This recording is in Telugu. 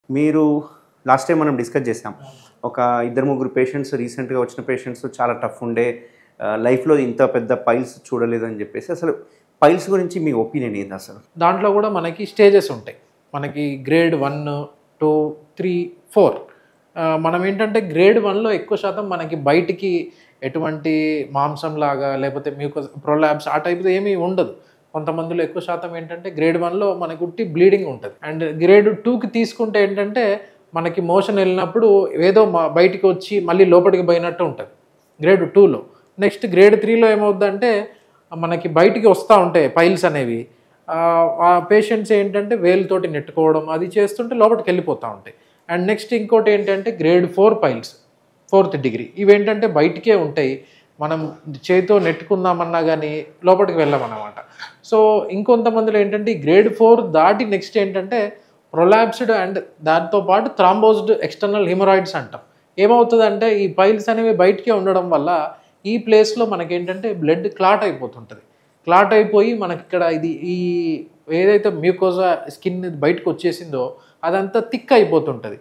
మీరు లాస్ట్ టైం మనం డిస్కస్ చేసాం. ఒక ఇద్దరు ముగ్గురు పేషెంట్స్ రీసెంట్‌గా వచ్చిన పేషెంట్స్ చాలా టఫ్ ఉండే లైఫ్‌లో ఇంత పెద్ద పైల్స్ చూడలేదని చెప్పేసి అసలు పైల్స్ గురించి మీ ఒపీనియన్ ఏంది అసలు? దాంట్లో కూడా మనకి స్టేజెస్ ఉంటాయి. మనకి గ్రేడ్ 1, 2, 3, 4. మనం ఏంటంటే గ్రేడ్ 1లో ఎక్కువ శాతం మనకి బయటికి ఎటువంటి మాంసంలాగా లేకపోతే మ్యూకస్ ప్రొలాప్స్ ఆ టైప్‌ది ఏమీ ఉండదు. కొంతమందిలో ఎక్కువ శాతం ఏంటంటే గ్రేడ్ 1లో మనకి ఉట్టి బ్లీడింగ్ ఉంటుంది. అండ్ గ్రేడ్ 2కి తీసుకుంటే ఏంటంటే మనకి మోషన్ వెళ్ళినప్పుడు ఏదో బయటికి వచ్చి మళ్ళీ లోపలికి పోయినట్టు ఉంటుంది గ్రేడ్ 2లో. నెక్స్ట్ గ్రేడ్ 3లో ఏమవుద్దంటే మనకి బయటికి వస్తూ ఉంటాయి పైల్స్ అనేవి. ఆ పేషెంట్స్ ఏంటంటే వేలుతోటి నెట్టుకోవడం అది చేస్తుంటే లోపలికి వెళ్ళిపోతూ ఉంటాయి. అండ్ నెక్స్ట్ ఇంకోటి ఏంటంటే గ్రేడ్ 4 పైల్స్, 4th డిగ్రీ. ఇవేంటంటే బయటికే ఉంటాయి. మనం చేతితో నెట్టుకుందామన్నా కానీ లోపలికి వెళ్ళమన్నమాట. సో ఇంకొంతమందిలో ఏంటంటే ఈ గ్రేడ్ 4 దాటి నెక్స్ట్ ఏంటంటే ప్రొలాప్స్డ్ అండ్ దాంతో పాటు థ్రాంబోజ్డ్ ఎక్స్టర్నల్ హిమరాయిడ్స్ అంటాం. ఏమవుతుందంటే ఈ పైల్స్ అనేవి బయటికే ఉండడం వల్ల ఈ ప్లేస్లో మనకేంటంటే బ్లడ్ క్లాట్ అయిపోతుంటుంది. క్లాట్ అయిపోయి మనకి ఇక్కడ ఇది ఈ ఏదైతే మ్యూకోజా స్కిన్ బయటకు వచ్చేసిందో అదంతా థిక్ అయిపోతుంటుంది.